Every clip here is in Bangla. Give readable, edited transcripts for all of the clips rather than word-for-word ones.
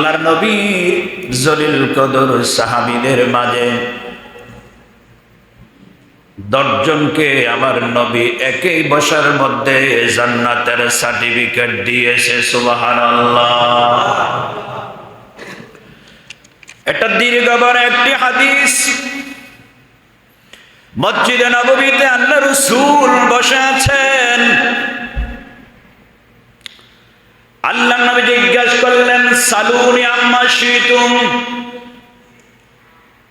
আল্লাহর নবী জলিল কদর সাহাবীদের মাঝে 10 জনকে আমার নবী একই বসার মধ্যে জান্নাতের সার্টিফিকেট দিয়েছে। সুবহানাল্লাহ। এটা দীর্ঘ বড় একটি হাদিস। মসজিদে নববীতে আল্লাহ রাসূল বসে আছেন। আল্লাহ নবী জিজ্ঞাসা করলেন, সালুনি আম্মা শিতুম,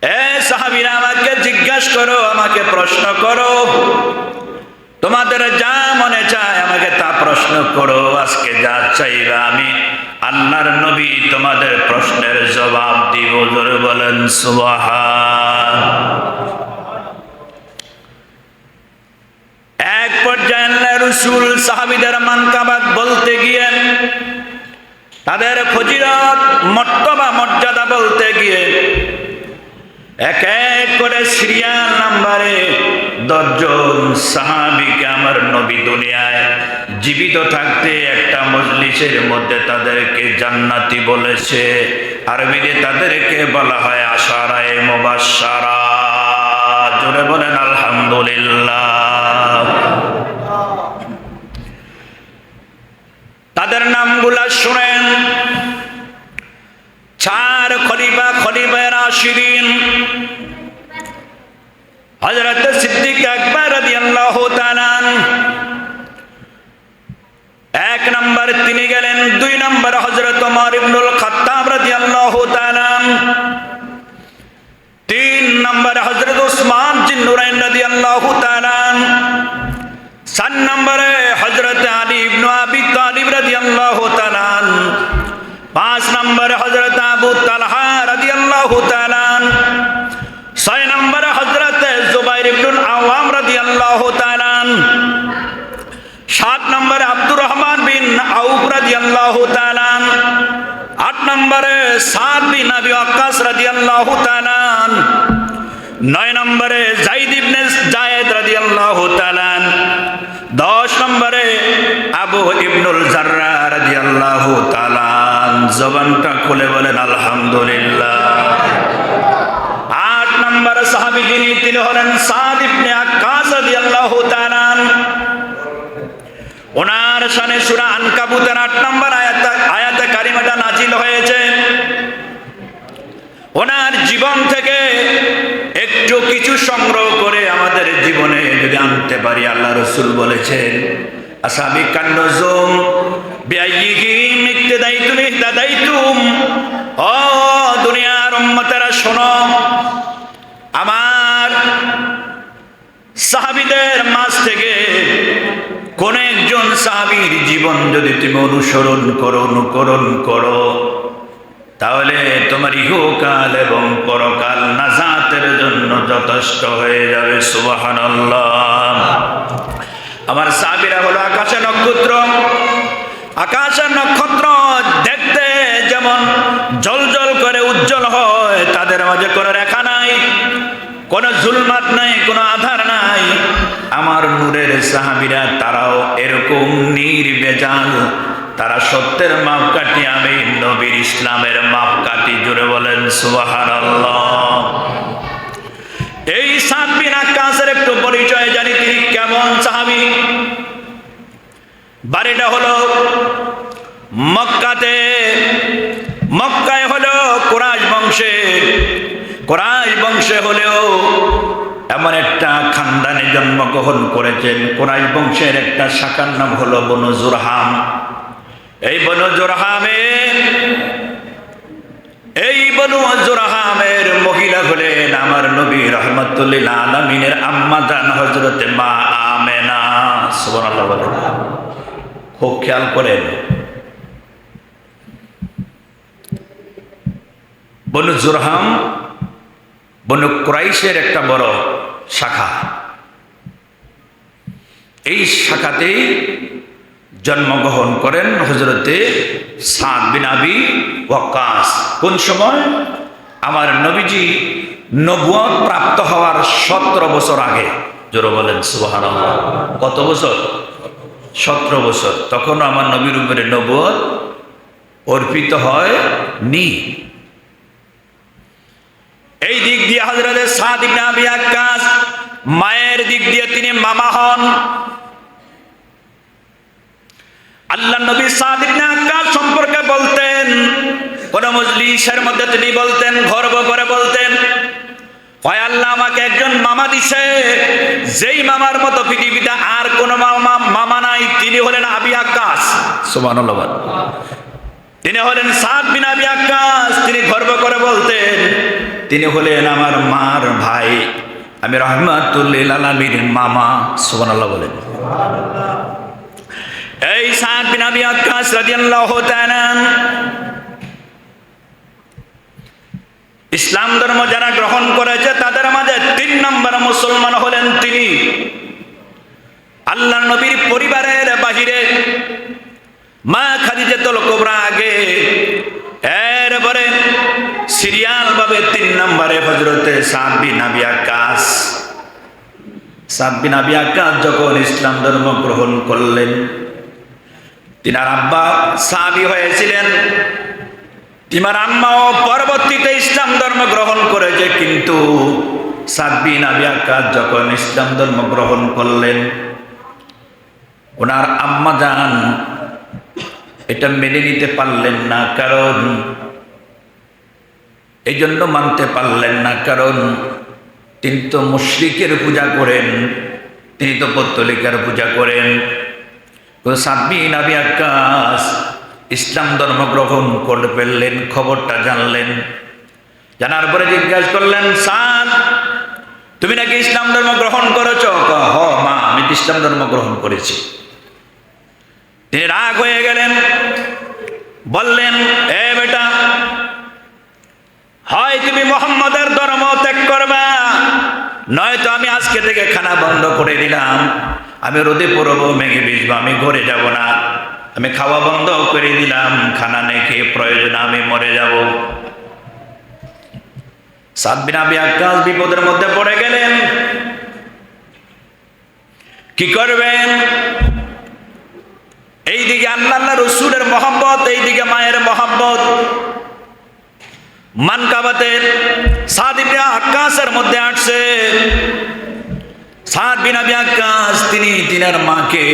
এ সাহাবীরা আমাকে জিজ্ঞাসা করো, আমাকে প্রশ্ন করো, তোমাদের যা মনে চায় আমাকে তা প্রশ্ন করো। আজকে যা চাইবা আমি আল্লাহর নবী তোমাদের প্রশ্নের জবাব দিব। জোরে বলেন সুবহান। এক পর্যায়ে আল্লাহর রাসূল সাহাবীদের মানকাবাত বলতে গিয়ে, তাদের ফজিলত মর্তবা মর্যাদা বলতে গিয়ে এক এক করে সিরিয়াল নাম্বারে 10 জন সাহাবীকে আমার নবী দুনিয়ায় জীবিত থাকতে একটা মজলিসের মধ্যে তাদেরকে জান্নাতি বলেছে। আরবিতে তাদেরকে বলা হয় আশারায়ে মুবাশশারা। জোরে বলেন আলহামদুলিল্লাহ। তাদের নামগুলা শুনেন। 4 খলিফা, খলিফায়ে রাশিদিন। হযরত সিদ্দিক আকবর রাদিয়াল্লাহু তাআলা 1 নম্বর তিনি গেলেন। 2 নম্বর হযরত ওমর ইবনুল খাত্তাব রাদিয়াল্লাহু তাআলা। 3 নম্বর হযরত উসমান জিন্নুরাইন রাদিয়াল্লাহু তাআলা। 4 নম্বরে হযরত আলী ইবনে আবি তালিব রাদিয়াল্লাহু তাআলা। 5 নম্বরে হযরত আবু তালহা রাদিয়াল্লাহু তাআলা। 6 নম্বরে হযরত জুবাইর ইবনুল আওয়াম রাদিয়াল্লাহু তাআলা। 7 নম্বরে আব্দুর রহমান বিন আউফ রাদিয়াল্লাহু তাআলা। 8 নম্বরে সাদ বিন আবি ওয়াক্কাস রাদিয়াল্লাহু তাআলা। 9 নম্বরে যায়েদ ইবনে যায়েদ রাদিয়াল্লাহু তাআলা। 10 নম্বরে আবু ইবনুল জাররাহ রাদিয়াল্লাহু তাআলা। জবানটা খুলে বলেন আলহামদুলিল্লাহ। 8 নম্বর সাহাবী যিনি তিনি হলেন সাদ ইবনে আক্কাস রাদিয়াল্লাহু তাআলা। ওনার শানে সূরা আনকাবুতের 8 নম্বর আয়াতে কারিমাটা নাজিল হয়েছে। ওনার জীবন থেকে একটু কিছু সংগ্রহ করে আমাদের জীবনে যদি আনতে পারি, আল্লাহ রাসূল বলেছেন আসাবিকান নুজুম বিআইয়িহিম ইক্তাদাইতুম ইহতাদাইতুম। ও দুনিয়ার উম্মতেরা শোনো, আমার সাহাবীদের মাঝ থেকে কোন একজন সাহাবীর জীবন যদি তুমি অনুকরণ করো তাহলে তোমার ইহকাল এবং পরকাল নাজাতের জন্য যথেষ্ট হয়ে যাবে। সুবহানাল্লাহ। আমার সাহাবীরা হলো আকাশের নক্ষত্র। আকাশের নক্ষত্র দেখতে যেমন জ্বলজ্বল করে উজ্জ্বল হয়, তাদের মাঝে কোনো রেখা নাই, কোনো জুলমাত নাই, কোনো আধার নাই। আমার নূরের সাহাবীরা তারাও এরকম নির্ভেজাল। তারা সত্যের মাপকাঠি, আমি নবীর ইসলামের মাপকাঠি। জুড়ে বলেন সুবহানাল্লাহ। এই সাদ বিন আক্কাসের একটু পরিচয় জানি, তিনি কেমন সাহাবী। বাড়িটা হলো মক্কাতে। মক্কায় হলো কুরাইশ বংশে। কুরাইশ বংশে হলেও এমন একটা খানদানে জন্মগ্রহণ করেছেন। কুরাইশ বংশের একটা শাখার নাম হলো বনু জুরহাম। এই বনু জুরহামের মহিলা হলেন আমার নবী রাহমাতুল লিল আলামিনের আম্মা জান হযরতে মা আমেনা। সুবহানাল্লাহ বলেন। খুব খেয়াল করেন, বনু জুরহাম বনু কুরাইশের একটা বড় শাখা। এই শাখাতেই জন্মগ্রহণ করেন হযরতে সাদ বিন আবি ওয়াক্কাস। কোন সময়? আমার নবীজি নবুয়ত প্রাপ্ত হওয়ার 17 বছর আগে। জোরে বলেন সুবহানাল্লাহ। কত বছর? 17 বছর। তখন আমার নবীর উপরে নবুয়ত অর্পিত হয় নি। এই দিক দিয়ে হযরত সাদ ইবনে আবি ওয়াক্কাস, মায়ের দিক দিয়ে তিনি মামা হন। আল্লাহ নবী সাদ ইবনে ওয়াক্কাস সম্পর্কে বলতেন, কোন মজলিসের মধ্যে তিনি বলতেন, গর্ব করে বলতেন, হয় আল্লাহ আমাকে একজন মামা দিছে, যেই মামার মতো পৃথিবীতে আর কোন মামা নাই, তিনি হলেন আবি ওয়াক্কাস। সুবহানাল্লাহ। তিনি হলেন সাদ বিন আবি ওয়াক্কাস। তিনি গর্ব করে বলতেন, তিনি হলেন আমার মার ভাই, আমি রাহমাতুল লিল আলামিনের মামা। সুবহানাল্লাহ বলেন। এই সাদ বিন আবি ওয়াক্কাস রাদিয়াল্লাহু তাআলা ইসলাম ধর্ম যারা গ্রহণ করেছে তাদের মাঝে 3 নম্বর মুসলমান হলেন তিনি। আল্লাহর নবীর পরিবারের বাহিরে মা খাদিজাতুল কুবরা আগে, এরপরে সিরিয়াল ভাবে 3 নম্বরে হযরতে সাদ বিন আবি ওয়াক্কাস। সাদ বিন আবি ওয়াক্কাস যখন ইসলাম ধর্ম গ্রহণ করলেন, তিনার আব্বা সাহাবী হয়েছিলেন, তিনার আম্মাও পরবর্তীতে ইসলাম ধর্ম গ্রহণ করেছে, কিন্তু সাদ বিন আবি ওয়াক্কাস যখন ইসলাম ধর্ম গ্রহণ করলেন, ওনার আম্মা জান এটা মেনে নিতে পারলেন না। কারণ এই জন্য মানতে পারলেন না, কারণ তিনি তো মুশরিকের পূজা করেন, তিনি তো পত্তলিকার পূজা করেন। সাদ বিন আবি ওয়াক্কাস ইসলাম ধর্ম গ্রহণ করে ফেললেন, খবরটা জানলেন। জানার পরে জিজ্ঞাসা করলেন, সাদ তুমি নাকি ইসলাম ধর্ম গ্রহণ করেছ? হ মা, আমি ইসলাম ধর্ম গ্রহণ করেছি। তিনি রাগ হয়ে গেলেন, বললেন, এ বেটা, হয় তুমি মুহাম্মদের ধর্ম ত্যাগ করবা, নয়তো আমি আজকে থেকে খানা বন্ধ করে দিলাম, আমি রোদে পড়বো, মেঘে ভিজবো, আমি ঘরে যাব না, আমি খাওয়া বন্ধ করে দিলাম, খানা নেই খেয়ে প্রয়োজন আমি মরে যাব। সাদ বিন আবি ওয়াক্কাস বিপদের মধ্যে পড়ে গেলেন, কি করবেন? এইদিকে আল্লাহ রাসূলের মহব্বত, এইদিকে মায়ের মহব্বত। মানকাবাতের সাদ ইবনে ওয়াক্কাসের মধ্যে আসছে। সাদ বিন আবি ওয়াক্কাস তিনি তিনার মাকে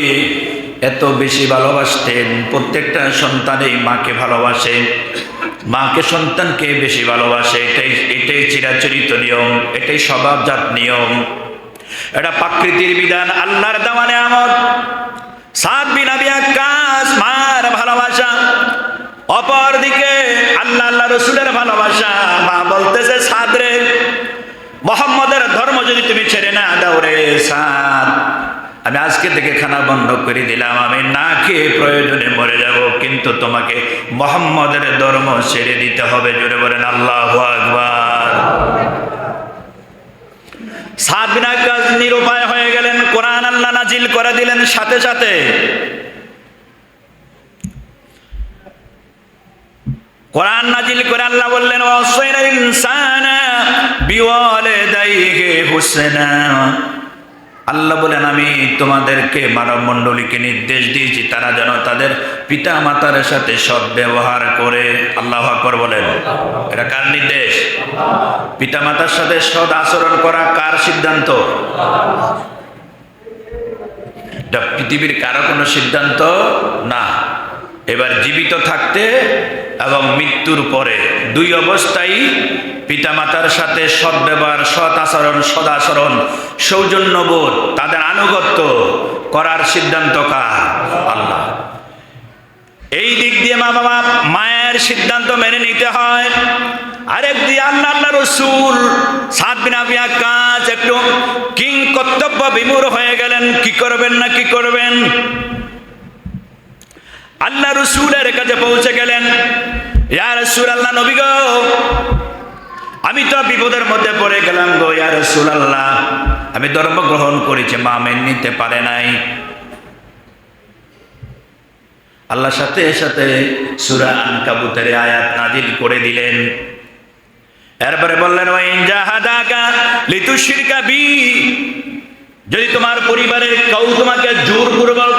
এত বেশি ভালোবাসতেন। প্রত্যেকটা সন্তানই মাকে ভালোবাসে, মাকে সন্তানকে বেশি ভালোবাসে। এটাই চিরাচরিত নিয়ম, এটাই স্বভাবজাত নিয়ম, এটা প্রাকৃতির বিধান, আল্লাহর দেওয়া নিয়ামত। সাদ বিন আবি ওয়াক্কাস মার ভালোবাসা, অপরদিকে আল্লাহ রাসূলের ভালোবাসা। মা বলতেছে, সাদ রে, মুহাম্মদের ধর্ম যদি তুমি ছেড়ে না দাও রে সাদ, আমি আজকে থেকে খানা বন্ধ করে দিলাম, আমি না খেয়ে প্রয়োজনে মরে যাব, কিন্তু তোমাকে মুহাম্মদের ধর্ম ছেড়ে দিতে হবে। জোরে বলেন আল্লাহু আকবার। সাদ বিন ওয়াক্কাস নিরুপায় হয়ে গেলেন। কোরআন আল্লাহ নাজিল করে দিলেন সাথে সাথে। কোরআন নাজিল করে আল্লাহ বললেন, ওয়াসাইনাল ইনসানা বিওয়ালিদাইহি হুসনা। আল্লাহ বলেন, আমি তোমাদেরকে মানব মণ্ডলীকে নির্দেশ দিয়েছি তারা যেন তাদের পিতা মাতার সাথে সৎ ব্যবহার করে। আল্লাহু আকবার বলেন। এটা কার নির্দেশ? পিতা মাতার সাথে সৎ আচরণ করা কার সিদ্ধান্ত? এটা পৃথিবীর কারো কোনো সিদ্ধান্ত না। এবার জীবিত থাকতে এবং মৃত্যুর পরে 2 অবস্থায় পিতামাতার সাথে সৎ ব্যবহার, সৎ আচরণ, সদাচরণ, সৌজন্যবোধ, তাদের আনুগত্য করার সিদ্ধান্ত কার? আল্লাহ। এই দিক দিয়ে মা বাবা মায়ের সিদ্ধান্ত মেনে নিতে হয়। আরেক দিয়ে আল্লাহ রাসূল সাদ বিন আবি ওয়াক্কাস একটু কিং কর্তব্য বিমূঢ় হয়ে গেলেন, কি করবেন না কি করবেন। আল্লাহ রাসূলের কাছে পৌঁছে গেলেন, ইয়া রাসূলুল্লাহ, নবী গো, আমি তো বিপদের মধ্যে পড়ে গেলাম গো ইয়া রাসূলুল্লাহ, আমি ধর্ম গ্রহণ করেছি, মা মেনে নিতে পারে নাই। আল্লাহ সাথে সাথে সূরা আনকাবুতের আয়াত নাজিল করে দিলেন। এরপরে বললেন, ওয়া ইন জাহাদাকা লিতুশরিকা বি, যদি তোমার পরিবারের কেউ তোমাকে জোরপূর্বক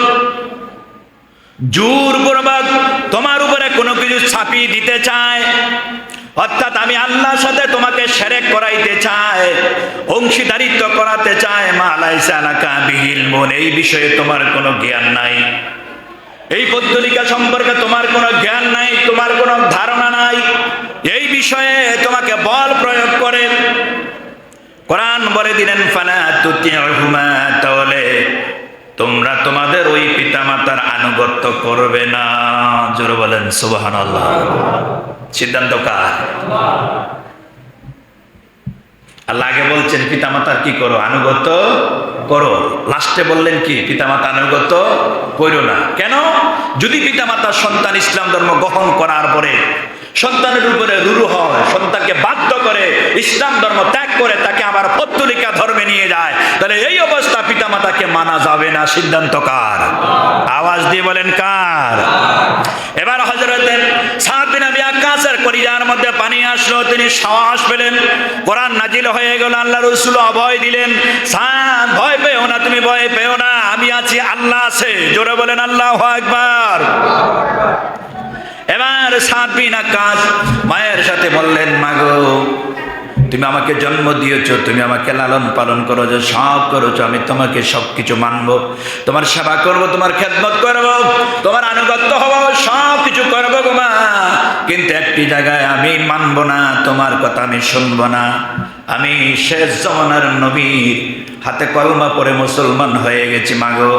তোমার উপরে কোনো কিছু ছাপিয়ে দিতে চায়, অর্থাৎ আমি আল্লাহর সাথে তোমাকে শিরক করাইতে চাই, অংশীদারিত্ব করাতে চায়, মা লাইসা লাকা বিহি ইলমুন, এই বিষয়ে তোমার কোনো জ্ঞান নাই, এই পদ্ধতিকা সম্পর্কে তোমার কোনো জ্ঞান নাই, তোমার কোনো ধারণা নাই, এই বিষয়ে তোমাকে বল প্রয়োগ করে কোরআন বলে দিলেন ফালা তুতিউহুমা, তাহলে তোমরা তোমাদের ওই পিতামাতার আনুগত্য করবে না। জোরে বলেন সুবহানাল্লাহ। সিদ্ধান্ত কার? আল্লাহ আগে বলছেন পিতামাতার কি করো? আনুগত্য করো। লাস্টে বললেন কি? পিতামাতা আনুগত্য করো না। কেন? যদি পিতামাতার সন্তান ইসলাম ধর্ম গ্রহণ করার পরে সন্তানের উপরে রুরু হয়, সন্তানকে বাধ্য করে ইসলাম ধর্ম ত্যাগ করে তাকে আবার পৌত্তলিকা ধর্মে নিয়ে যায়, তাহলে এই অবস্থা পিতামাতাকে মানা যাবে না। সিদ্ধান্ত কার? আওয়াজ দিয়ে বলেন কার? এবার হযরত সাদ বিন আবি ওয়াক্কাসের কলিজার মধ্যে পানি আসলো, তিনি সাহস পেলেন, কোরআন নাজিল হয়ে গেল, আল্লাহ রাসূল অভয় দিলেন, সাদ ভয় পেও না, তুমি ভয় পেও না, আমি আছি, আল্লাহ আছে। জোরে বলেন আল্লাহু আকবার। এবার সাদ বিন ওয়াক্কাস মায়ের সাথে বললেন, মাগো তুমি আমাকে জন্ম দিয়েছো, তুমি আমাকে লালন পালন করো, যে সব করেছো, আমি তোমাকে সবকিছু মানবো, তোমার সেবা করব, তোমার খেদমত করব, তোমার আনুগত্য হব, সব কিছু করবো গো মা, কিন্তু একটি জায়গায় আমি মানবো না, তোমার কথা আমি শুনবো না। আমি শেষ জমানার নবীর হাতে কলমা পড়ে মুসলমান হয়ে গেছি মাগো,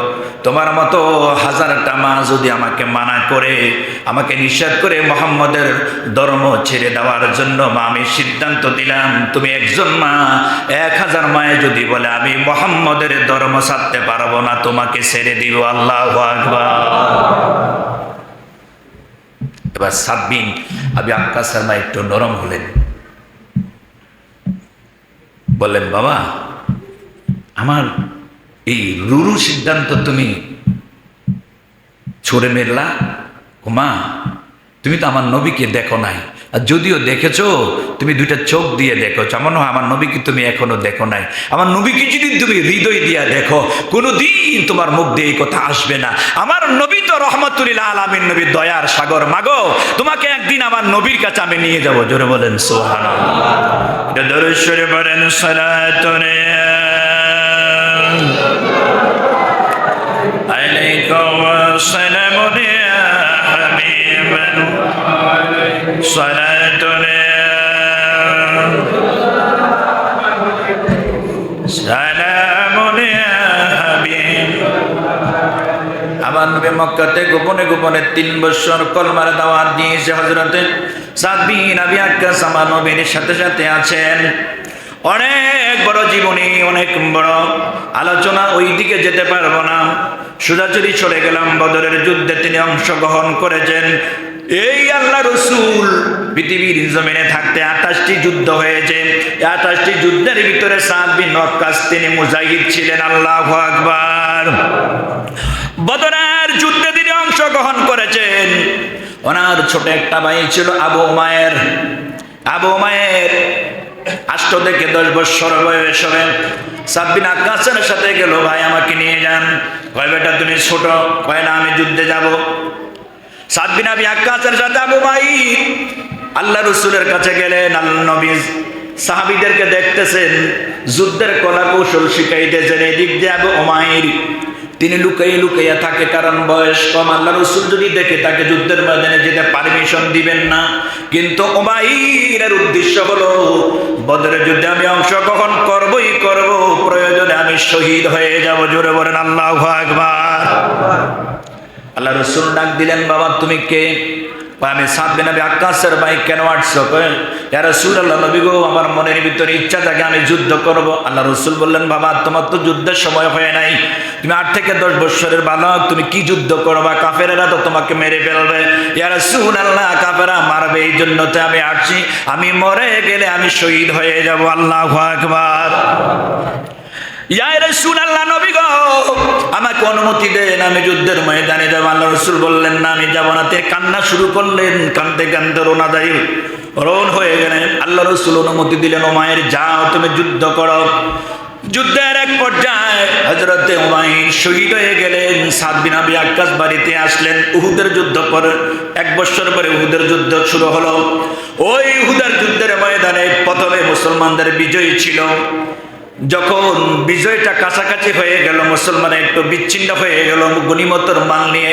তোমার মতো হাজারটা মা যদি আমাকে মানা করে, আমাকে নিষেধ করে মুহাম্মদের ধর্ম ছেড়ে দেওয়ার জন্য, মা আমি সিদ্ধান্ত দিলাম, তুমি একজন মা 1000 মায়ে যদি বলে আমি মুহাম্মদের ধর্ম ছাড়তে পারবো না, তোমাকে ছেড়ে দিব। আল্লাহু আকবার। এবার সাদ বিন আবি ওয়াক্কাসের মা একটু নরম হলেন, বললেন, বাবা আমার এই রুরু সিদ্ধান্ত তুমি ছুড়ে মেরলা, মা তুমি তো আমার নবীকে দেখো নাই, আর যদিও দেখেছো তুমি দুইটা চোখ দিয়ে দেখেছো, আমার নয় আমার নবীকে তুমি এখনো দেখো নাই, আমার নবীকে যদি তুমি হৃদয় দিয়া দেখো কোনোদিন তোমার মুখ দিয়ে এই কথা আসবে না। আমার নবী তো রহমতুল আলামিন নবী, দয়ার সাগর, মাগো তোমাকে একদিন আমার নবীর কাছে আমি নিয়ে যাব। জোরে বলেন সুবহানাল্লাহ। এটা দরুদ শরীফ পড়েন, সালাতুন আলাইকা ওয়া সালামুন ইয়া হাবিবান, সালাতুন সালামুন ইয়া হাবিব। আমার নবী মক্কাতে গোপনে গোপনে 3 বছর কলমার দাওয়াত দিয়েছে। হযরতে সাদ বিন আবি ওয়াক্কাস আমার নবীর সাথে সাথে আছেন। অনেক বড় জীবনী, অনেক বড় আলোচনা, ওই দিকে যেতে পারবো না, সোজাসুজি চলে গেলাম বদরের যুদ্ধে তিনি অংশগ্রহণ করেছেন। এই আল্লাহ রাসূল পৃথিবীর জমিনে থাকতে 28টি যুদ্ধ হয়েছে, 28টি যুদ্ধের ভিতরে সাদ বিন ওয়াক্কাস তিনি মুজাহিদ ছিলেন। আল্লাহু আকবার। বদরের যুদ্ধে তিনি অংশগ্রহণ করেছেন। ওনার ছোট একটা ভাই ছিল আবু উমায়ের। আবু উমায়ের 8 থেকে 10 বছর বয়স হবে। সাদ বিন ওয়াক্কাসের সাথে গেল, ভাই আমাকে নিয়ে যান। কয় বেটা তুমি ছোট, কয় না আমি যুদ্ধে যাব। সাদ বিন আবি ওয়াক্কাসের সাথে আবু ভাই আল্লাহ রাসূলের কাছে গেলেন। আল্লাহ নবী সাহাবীদেরকে দেখতেছেন, যুদ্ধের কলা কৌশল শিখাইতেছেন। এদিক দিয়ে আবু উমাইর তিনি লুকাইয়া লুকাইয়া থাকে, কারণ বয়স কম, আল্লাহ রাসূল যদি দেখে তাকে যুদ্ধের ময়দানে যেতে পারমিশন দিবেন না। কিন্তু উমাইরের উদ্দেশ্য হলো বদরের যুদ্ধে আমি অংশগ্রহণ করবই করব, প্রয়োজনে আমি শহীদ হয়ে যাব। জোরে বলেন আল্লাহু আকবার। আল্লাহ রাসূল ডাক দিলেন, বাবা তুমি কে? আমি সাদ বিন আবি ওয়াক্কাসের ভাই। কেন আসছো? ইয়া রাসূলুল্লাহ, নবী গো আমার মনের ভিতরে ইচ্ছা থাকে আমি যুদ্ধ করব। আল্লাহ রাসূল বললেন, বাবা তোমার তো যুদ্ধের সময় হয় নাই, তুমি 8 থেকে 10 বছরের বালক, তুমি কি যুদ্ধ করবা? কাফেরেরা তো তোমাকে মেরে ফেলবে। ইয়া রাসূলুল্লাহ, কাফেররা মারবে, এই জন্য তো আমি আসছি, আমি মরে গেলে আমি শহীদ হয়ে যাব। আল্লাহু আকবার। ইয়া রাসূলুল্লাহ, নবী গো আমাকে অনুমতি দেন, আমি যুদ্ধের ময়দানে যাব। আল্লাহ রাসূল বললেন, না আমি যাব না। তে কান্না শুরু করলেন, কাঁদতে কাঁদতে রোনা দেয়, রোন হয়ে গেলেন। আল্লাহ রাসূল অনুমতি দিলেন, ও মায়ের যাও তুমি যুদ্ধ করো। যুদ্ধের এক পর্যায়ে হযরত উমাইর শহীদ হয়ে গেলেন। সাদ বিন আবি ওয়াক্কাস বাড়িতে আসলেন। উহুদের যুদ্ধ পর 1 বছর পরে উহুদের যুদ্ধ শুরু হলো। ওই উহুদের যুদ্ধের ময়দানে প্রথমে মুসলমানদের বিজয় ছিল। যখন বিজয়টা কাছাকাছি হয়ে গেল, মুসলমান একটু বিচ্ছিন্ন হয়ে গেল, গনিমতের মাল নিয়ে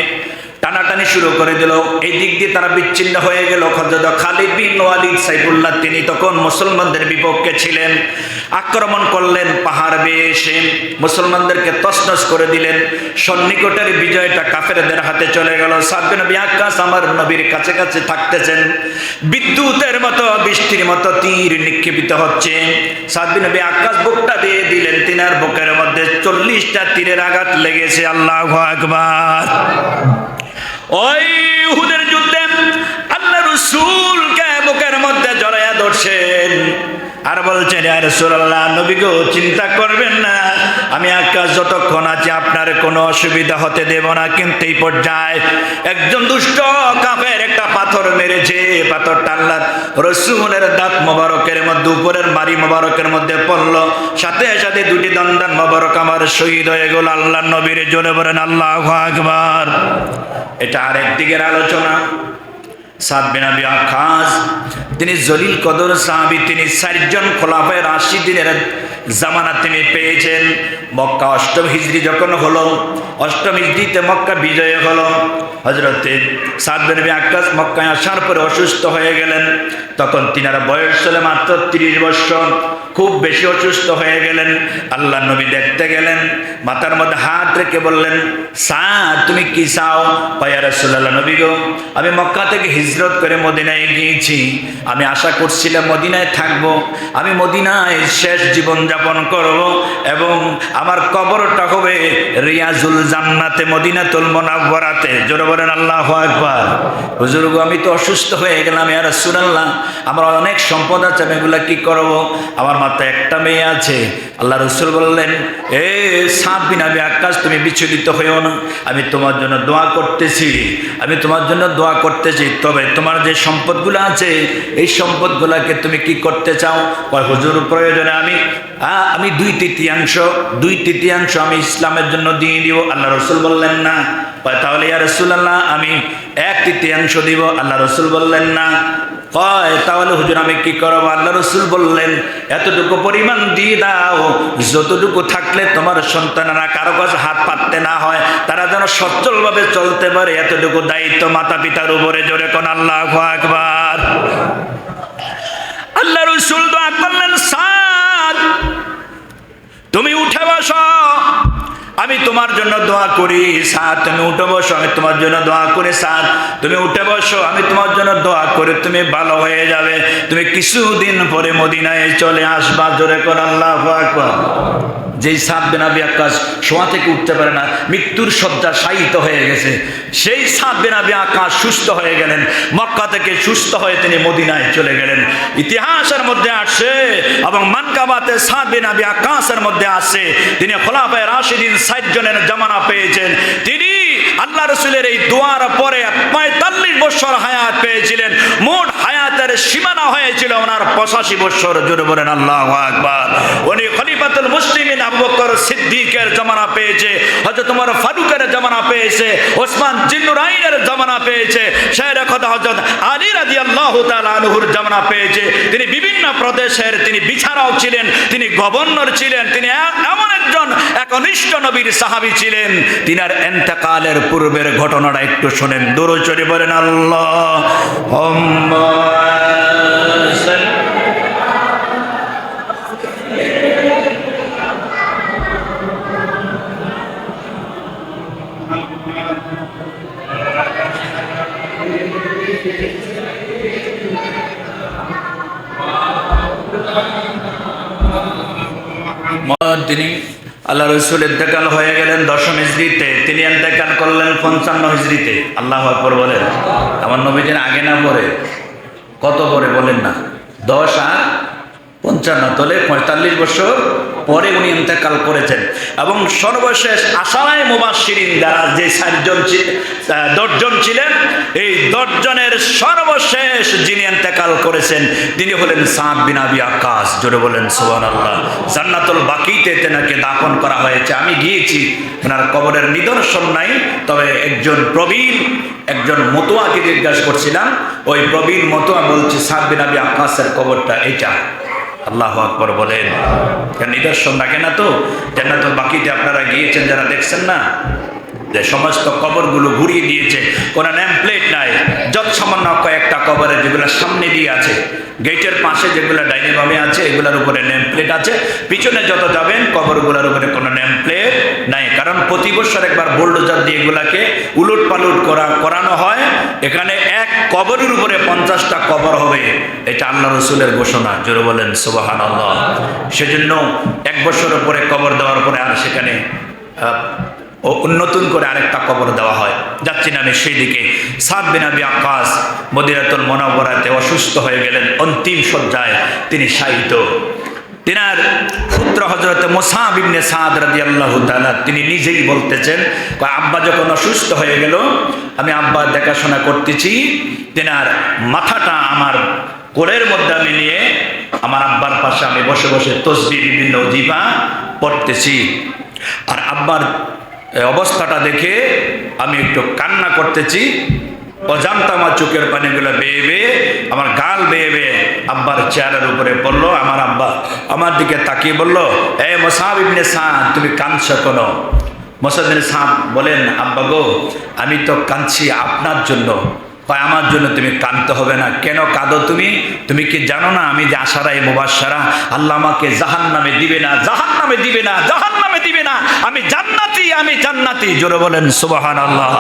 টানাটানি শুরু করে দিল। এই দিক দিয়ে তারা বিচ্ছিন্ন হয়ে গেল। হযরত খালিদ বিন ওয়ালিদ সাইফুল্লাহ তিনি তখন মুসলমানদের বিপক্ষে ছিলেন। আক্রমণ করলেন পাহাড় বেয়ে এসে, মুসলমানদেরকে তছনছ করে দিলেন। সন্নিকটের বিজয়টা কাফেরদের হাতে চলে গেল। সাদ বিন আবি ওয়াক্কাস আমার নবীর কাছে কাছে থাকতেছেন। বিদ্যুতের মতো, বৃষ্টির মতো তীর নিক্ষেপিত হচ্ছে। সাদ বিন আবি ওয়াক্কাস বুকটা দিয়ে দিলেন। তিনার বুকের মধ্যে 40টা তীরের আঘাত লেগেছে। আল্লাহু আকবার। ওই উহুদের যুদ্ধে আল্লাহ রাসূলকে বুকের মধ্যে জড়ায়া ধরছেন আর বলছেন, ইয়া রাসূলুল্লাহ, নবী গো, চিন্তা করবেন না, আমি আকাশ যতক্ষণ আছি আপনার কোনো অসুবিধা হতে দেব না। কিন্তু এই পর্যায়ে একজন দুষ্ট কাফের একটা পাথর মেরেছে। পাথরটা আল্লাহ রাসূলের দাঁত মোবারকের মধ্যে, উপরের মারি মোবারকের মধ্যে পড়লো। সাথে সাথে দুটি দন্দান মোবারক আমার শহীদ হয়ে গেল। আল্লাহর নবীর জোরে বলেন আল্লাহু আকবার। এটা আরেক দিকের আলোচনা। সাদ বিন আবি ওয়াক্কাস তিনি জলিল কদর সাহাবী, তিনি 4 জন খোলাফায়ে রাশিদিনের জামানা তিনি পেয়েছেন। মক্কা 8ম হিজরি যখন হলো, 8ম হিজরিতে মক্কা বিজয় হলো। হযরতে সাদ বিন আবি ওয়াক্কাস মক্কায় আসার পরে অসুস্থ হয়ে গেলেন। তখন তিনার বয়স ছিল মাত্র 30 বছর। খুব বেশি অসুস্থ হয়ে গেলেন। আল্লাহ নবী দেখতে গেলেন, মাথার মধ্যে হাত রেখে বললেন, সাদ তুমি কি চাও? ইয়া রাসূলুল্লাহ, নবী গো, আমি মক্কা থেকে হিজরত করে মদিনায় গিয়েছি। আমি আশা করছিলাম মদিনায় থাকব, আমি মদিনায় শেষ জীবন যাপন করব এবং আমার কবরটা হবে রিয়াজুল জান্নাতে, মদিনাতুল মুনাওয়ারাতে। জোরে বলেন আল্লাহু আকবার। হুজুর গো, আমি তো অসুস্থ হয়ে গেলাম, ইয়া রাসূলুল্লাহ, আমার অনেক সম্পদ আছে, আমি এগুলা কি করব? আমার মাত্র একটা মেয়ে আছে। আল্লাহ রাসূল বললেন, এ সাদ বিন আবি ওয়াক্কাস, তুমি বিচলিত হইও না, আমি তোমার জন্য দোয়া করতেছি, আমি তোমার জন্য দোয়া করতেছি। তবে তোমার যে সম্পদগুলো আছে, এই সম্পদগুলোকে তুমি কি করতে চাও? হুজুর, প্রয়োজনে আমি 2/3 আমি ইসলামের জন্য দিয়ে দিব। আল্লাহ রাসূল বললেন না। তাহলে ইয়া রাসূলুল্লাহ, আমি 1/3 দিব। আল্লাহ রাসূল বললেন না। তাহলে হুজুর আমি কি করব? আল্লাহ রাসূল বললেন, এতটুকু পরিমাণ দিয়ে দাও, যতটুকু থাকলে তোমার সন্তানেরা কারো কাছে হাত পাততে না হয়, তারা যেন সচ্ছলভাবে চলতে পারে, এতটুকু দায়িত্ব মাতা পিতার উপরে। জোরে কোন আল্লাহু আকবার। আল্লাহ রাসূল দোয়া করলেন, সাদ তুমি উঠে বসো, আমি তোমার জন্য দোয়া করি। সাদ তুমি উঠে বসো, আমি তোমার জন্য দোয়া করি। সাদ তুমি উঠে বসো, আমি তোমার জন্য দোয়া করি, তুমি ভালো হয়ে যাবে, তুমি কিছুদিন পরে মদিনায় চলে আসবা। জোরে কোন আল্লাহু আকবার। যেই সাদ বিন আবি ওয়াক্কাস শোয়া থেকে উঠতে পারে না, মৃত্যুর শয্যা শায়িত হয়ে গেছে, সেই সাদ বিন আবি ওয়াক্কাস সুস্থ হয়ে গেলেন। মক্কা থেকে সুস্থ হয়ে তিনি মদিনায় চলে গেলেন। ইতিহাসের মধ্যে আসে এবং মানকাবাতে সাদ বিন আবি ওয়াক্কাসের মধ্যে আসে, তিনি খোলাফায়ে রাশিদিন 60 জনের জামানা পেয়েছেন। তিনি আল্লাহ রাসূলের এই দোয়ার পরে 45 বছর হায়াত পেয়েছিলেন। মোট হায়াতের সীমানা হয়েছিল ওনার 85 বছর। জোরে বলেন আল্লাহু আকবার। উনি খলিফাতুল মুসলিমিন আবু বকর সিদ্দিকের জামানা পেয়েছে, হযরত ওমর ফারুকের জামানা পেয়েছে, ওসমান জিন্নুরাইনের জামানা পেয়েছে, শায়রে খোদা হযরত আলী রাদিয়াল্লাহু তাআলা আনহুর জামানা পেয়েছে। তিনি বিভিন্ন প্রদেশের তিনি বিচারক ছিলেন, তিনি গভর্নর ছিলেন, তিনি এমন একজন একনিষ্ঠ নবীর সাহাবী ছিলেন। তিনার ইন্তেকালের পূর্বের ঘটনাটা একটু শুনেন। দরুদ শরীফ বলেন আল্লাহুম্মা তিনি আল্লাহ রাসূলের ইন্তেকাল হয়ে গেলেন 10ম হিজরিতে, তিনি ইন্তেকাল করলেন 55 হিজরিতে। আল্লাহু আকবার বলেন। আমার নবীজির আগে না পরে? কত পরে বলেন না? 10 আর 55 তলে 45 বছর পরে উনি ইন্তেকাল করেছেন। এবং সর্বশেষ আশারায়ে মুবাশশিরিন যারা যে 10 জন ছিলেন, এই 10 জনের সর্বশেষ যিনি ইন্তেকাল করেছেন তিনি হলেন সাদ বিন আবি ওয়াক্কাস। জোরে বলেন সুবহানাল্লাহ। জান্নাতুল বাকিতে তেনাকে দাফন করা হয়েছে। আমি গিয়েছি, ওনার কবরের নিদর্শন নাই, তবে একজন প্রবীণ একজন মতোয়াকে জিজ্ঞাসা করছিলাম, ওই প্রবীণ মতোয়া বলছে সাদ বিন আবি ওয়াক্কাসের কবরটা এটা। আল্লাহু আকবার বলেন। নিদর্শন রাখে না তো? জান্নাতুল বাকিতে আপনারা গিয়েছেন যারা, দেখছেন না যে সমস্ত কবরগুলো ঘুরিয়ে দিয়েছে, কোনো নেম প্লেট নাই, যত সামান্য কয়েকটা কবরে যেগুলো সামনে দিয়ে আছে, গেটের পাশে যেগুলো ডাইনে বামে আছে এগুলোর উপরে নেম প্লেট আছে, পিছনে যত যাবেন কবরগুলোর উপরে কোনো নেম প্লেট নাই। কারণ প্রতি বছর একবার বুলডোজার দিয়ে এগুলাকে উলট পালট করানো হয়। এখানে এক কবরের উপরে 50টা কবর হবে, এটা আল্লাহ রসুলের ঘোষণা। জোরে বলেন সুবহানাল্লাহ। সেজন্য এক বছরের পরে কবর দেওয়ার পরে আর সেখানে নতুন করে আরেকটা কবর দেওয়া হয়। যাচ্ছি না আমি সেই দিকে। সাদ বিন আবি ওয়াক্কাস মদিনাতুল মুনাওয়ারাতে অসুস্থ হয়ে গেলেন, অন্তিম শয্যায় তিনি শায়িত। তিনার পুত্র হযরত মুসআব ইবনে সাদ রাদিয়াল্লাহু তাআলা তিনি নিজেই বলতেছেন, আব্বা যখন অসুস্থ হয়ে গেল, আমি আব্বা দেখাশোনা করতেছি, তিনার মাথাটা আমার কোলের মধ্যে আমি নিয়ে আমার আব্বার পাশে আমি বসে বসে তাসবিহ বিভিন্ন ওজিফা পড়তেছি। আর আব্বার অবস্থাটা দেখে আমি একটু কান্না করতেছি, অজান্তে আমার চোখের পানিগুলো বেয়ে বেয়ে আমার গাল বেয়ে বেয়ে আব্বার চেয়ারের উপরে পড়লো। আমার আব্বা আমার দিকে তাকিয়ে বলল, এ মুসআব ইবনে সাদ, তুমি কাঁদছো কেন? মুসআব ইবনে সাদ বলেন, আব্বা গো, আমি তো কাঁদছি আপনার জন্য। কয়, আমার জন্য তুমি কাঁদতে হবে না। কেন কাঁদো তুমি? তুমি কি জানো না আমি যে আশারায়ে মুবাশশারা, আল্লাহ আমাকে জাহান্নামে দিবে না, জাহান্নামে দিবে না, জাহান্নামে দিবে না, আমি জান্নাতি, আমি জান্নাতি। জোরে বলেন সুবহানাল্লাহ।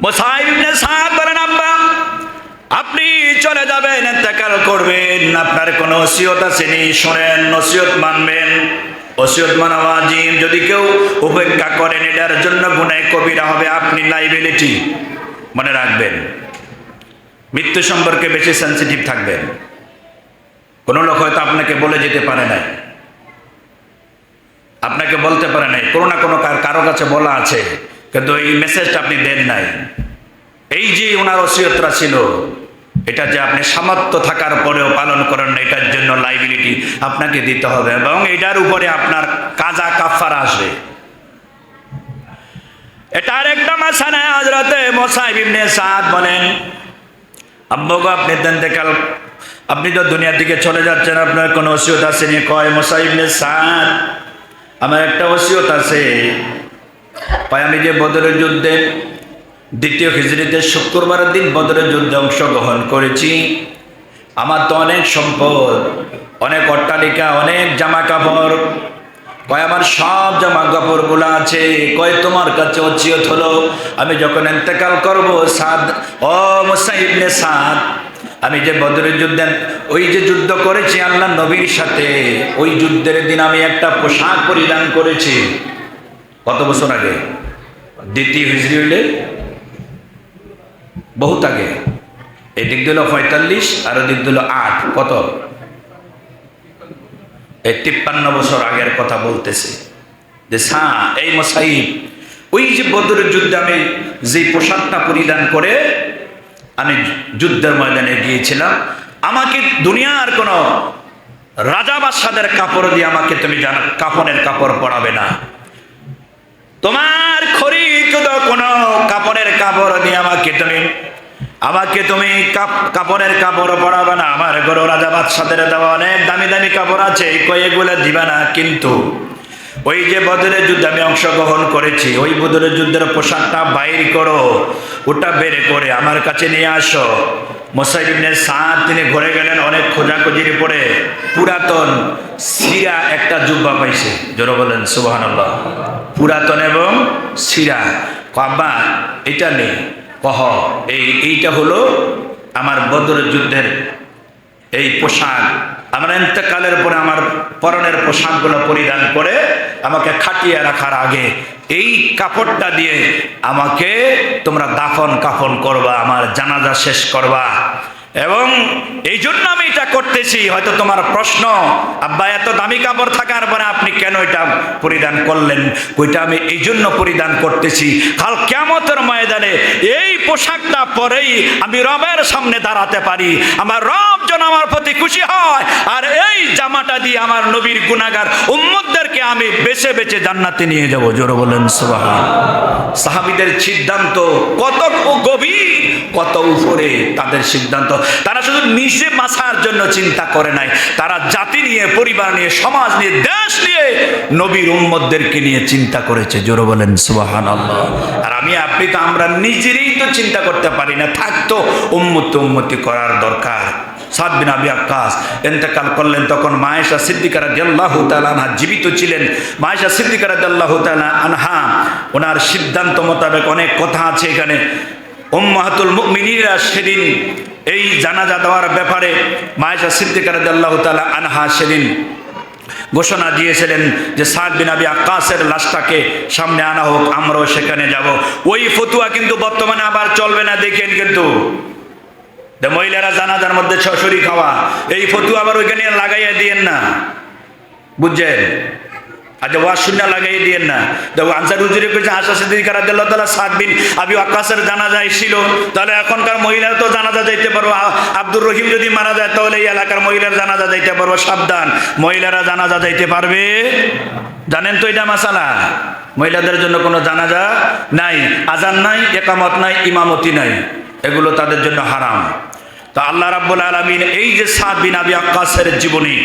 মুসআব ইবনে সাদ বলেন, আব্বা আপনি চলে যাবেন, ইন্তেকাল করবেন, আপনার কোনো ওসিয়ত আসেনি, শোনেন, নসিহত মানবেন। ওসিয়ত মানা ওয়াজিব, যদি কেউ উপেক্ষা করেন এটার জন্য গুনাহ কবিরা হবে। আপনি লাইবিলিটি মনে রাখবেন, মৃত্যু সম্পর্কে বেশি সেনসিটিভ থাকবেন। কোনো লোক হয়তো আপনাকে বলে যেতে পারে নাই, আপনাকে বলতে পারে নাই, কোনো না কোনো কারো কাছে বলা আছে, কিন্তু এই মেসেজটা আপনি দেন নাই। এই যে ওনার ওসিয়তটা ছিল, এটা যে আপনি সামর্থ্য থাকার পরেও পালন করেন না, এটার জন্য লাইবিলিটি আপনাকে দিতে হবে এবং এটার উপরে আপনার কাজা কাফারা আসবে। এটার একটা মাসানা হযরতে মুসআব ইবনে সাদ বলেন, আব্বু গো, আপনি ইন্তেকাল, আপনি তো দুনিয়া থেকে চলে যাচ্ছেন, আপনার কোনো ওসিয়ত আসেনি? কয়, মুসআব ইবনে সাদ, আমার একটা ওসিয়ত আছে। কয়, আমি যে বদরের যুদ্ধে 2য় হিজরিতে শুক্রবারের দিন বদরের যুদ্ধে অংশগ্রহণ করেছি, আমার তো অনেক সম্পদ, অনেক অট্টালিকা, অনেক জামা কাপড়। কয়, আমার সব জামা কাপড়গুলো আছে। কয়, তোমার কাছে ওসিয়ত হলো আমি যখন ইন্তেকাল করব, সাদ, ও মুসআব ইবনে সাদ, আমি যে বদরের যুদ্ধে ওই যে যুদ্ধ করেছি আল্লাহ নবীর সাথে, ওই যুদ্ধের দিন আমি একটা পোশাক পরিধান করেছি। কত বছর আগে? 2য় হিজরি হইলে বহুত আগে। এই দিক দিল 45 আর দিক দিল 8, কত? এই 53 বছর আগের কথা বলতেছে। যে এই মুসাইব ওই যে বদরের যুদ্ধে আমি যে পোশাকটা পরিধান করে আমি যুদ্ধের ময়দানে গিয়েছিলাম, আমাকে দুনিয়ার কোনো রাজা বাদশাদের কাপড় দিয়ে আমাকে তুমি কাফনের কাপড় পরাবে না। তোমার খরিদ কোনো কাপড়ের কাপড় দিয়ে আমাকে তুমি কাপড়ের কাপড় পরাবে না। আমার ঘরে রাজা বাদশাদের দেওয়া অনেক দামি দামি কাপড় আছে, এগুলো দিবা না। কিন্তু ওই যে বদরের যুদ্ধে আমি অংশগ্রহণ করেছি, ওই বদরের যুদ্ধের পোশাকটা বাইর করো, ওটা বের করে আমার কাছে নিয়ে আসো। মুসআব ইবনে সাদ তিনি ঘুরে গেলেন, অনেক খোঁজাখুঁজির পরে পুরাতন সিরা একটা জুব্বা পাইছে। জোরে বলেন সুবহানাল্লাহ। পুরাতন এবং সিরা। আব্বা এটা নেই? কহ, এইটা হলো আমার বদরের যুদ্ধের এই পোশাক। আমার ইন্তেকালের পরে আমার পরনের পোশাকগুলো পরিধান করে আমাকে খাটিয়ে রাখার আগে এই কাপড়টা দিয়ে আমাকে তোমরা দাফন কাফন করবা, আমার জানাজা শেষ করবা। এবং এই জন্য আমি এটা করতেছি। হয়তো তোমার প্রশ্ন, আব্বা এত দামি কাপড় থাকার পরে আপনি কেন এটা পরিধান করলেন? ওইটা আমি এই জন্য পরিধান করতেছি, কাল কিয়ামতের ময়দানে এই পোশাকটা পরেই আমি রবের সামনে দাঁড়াতে পারি, আমার রব যেন আমার প্রতি খুশি হয়, আর এই জামাটা দিয়ে আমার নবীর গুনাহগার উম্মতদেরকে আমি বেছে বেছে জান্নাতে নিয়ে যাব। জোরে বলেন সুবহানাল্লাহ। সাহাবীদের সিদ্ধান্ত কত গভীর, কত উপরে তাদের সিদ্ধান্ত। তারা শুধু নিজে বাঁচার জন্য চিন্তা করে নাই, তারা জাতি নিয়ে, পরিবার নিয়ে, সমাজ নিয়ে, দেশ নিয়ে, নবীর উম্মতদেরকে নিয়ে চিন্তা করেছে। জোরে বলেন সুবহানাল্লাহ। আর আমি আপনি তো আমরা নিজেরই তো চিন্তা করতে পারি না, থাকতো উম্মতি করার দরকার। সাদ বিন আবি ওয়াক্কাস ইন্তেকাল করলেন, তখন মা আয়েশা সিদ্দিকা রাদিয়াল্লাহু তাআলা আনহা জীবিত ছিলেন। মা আয়েশা সিদ্দিকা রাদিয়াল্লাহু তাআলা আনহা, ওনার সিদ্ধান্ত মোতাবেক অনেক কথা আছে এখানে। উম্মাহাতুল মুমিনিনরা সেদিন এই জানাজা দেওয়ার ব্যাপারে মা আয়েশা সিদ্দিকা রাদিয়াল্লাহু তাআলা আনহা সেদিন ঘোষণা দিয়েছিলেন যে সাদ বিন আবি ওয়াক্কাসের লাশটাকে সামনে আনা হোক, আমরাও সেখানে যাব। ওই ফতুয়া কিন্তু বর্তমানে আবার চলবে না, দেখেন কিন্তু মহিলারা জানাজার মধ্যে শরীক হওয়া, এই ফতুয়া আবার ওইখানে লাগাইয়া দিয়েন না, বুঝছেন? আচ্ছা, ওয়াজ শুনে লাগাইয়ে দিয়েন না। দেখো আনসার হুজুরে কইছে আয়েশা সিদ্দিকা রাদিয়াল্লাহু তাআলা সাদ বিন আবি ওয়াক্কাসের জানাজা ছিল, তাহলে এখনকার মহিলারা তো জানাজা যাইতে পারবো। আব্দুর রহিম যদি মারা যায় তাহলে এই এলাকার মহিলার জানাজা যাইতে পারবো। সাবধান, মহিলারা জানাজা যাইতে পারবে? জানেন তো এটা মাসালা, মহিলাদের জন্য কোনো জানাজা নাই, আজান নাই, ইকামত নাই, ইমামতি নাই, এগুলো তাদের জন্য হারাম। তো আল্লাহ রাব্বুল আলামিন এই যে সাদ বিন আবি ওয়াক্কাসের জীবনী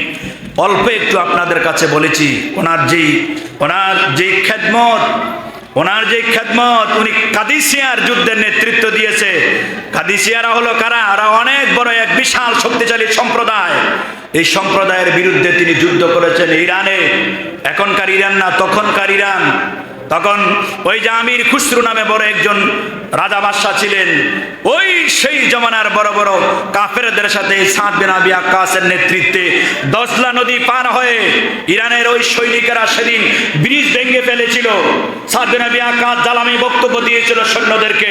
অল্প একটু আপনাদের কাছে বলেছি। ওনার যেই খেদমত, উনি কাদিসিয়ার যুদ্ধের নেতৃত্ব দিয়েছে। কাদিসিয়ারা হলো কারা? ওরা অনেক বড় এক বিশাল শক্তিশালী সম্প্রদায়। এই সম্প্রদায়ের বিরুদ্ধে তিনি যুদ্ধ করেছেন ইরানে, এখনকার ইরান না, তখনকার ইরান। তখন ওই যে আমির খুসরু নামে বড় একজন রাজা বাদশাহ ছিলেন, ওই সেই জমানার বড় বড় কাফেরদের সাথে সাদ বিন আবি ওয়াক্কাসের নেতৃত্বে দজলা নদী পার হয়ে ইরানের ওই সৈনিকেরা সেদিন ব্রিজ ভেঙে ফেলেছিল। সাদ বিন আবি ওয়াক্কাস জালামি বক্তব্য দিয়েছিল সৈন্যদেরকে,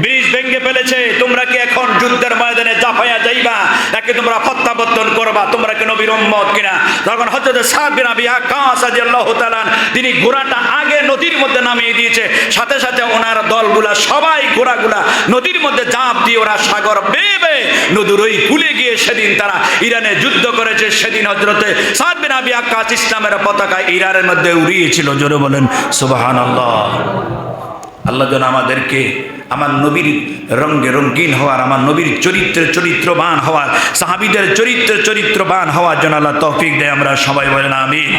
ব্রিজ ভেঙে ফেলেছে, তোমরা কি এখন যুদ্ধের ময়দানে জাফাইয়া যাইবা, একে তোমরা প্রত্যাবর্তন করবা, তোমরা কি নবীর উম্মত কিনা? তখন হযরত সাদ বিন আবি ওয়াক্কাস রাদিয়াল্লাহু তাআলা তিনি ঘোড়াটা আগে নদীর মধ্যে নামিয়ে দিয়েছে, সাথে সাথে ওনার দলগুলা সবাই ঘোড়াগুলা নদীর মধ্যে ঝাঁপ দিয়ে ওরা সাগর বেয়ে নদীর ওই কুলে গিয়ে সেদিন তারা ইরানে যুদ্ধ করেছে। সেদিন হযরতে সাদ বিন আবি ওয়াক্কাস ইসলামের পতাকা ইরানের মধ্যে উড়িয়েছিল। জোরে বলেন সুবহানাল্লাহ। আল্লাহ যেন আমাদেরকে আমার নবীর রঙে রঙিন হওয়ার, আমার নবীর চরিত্রবান হওয়ার, সাহাবীদের চরিত্রবান হওয়ার জন্য আল্লাহ তৌফিক দেয়। আমরা সবাই বলেন আমিন।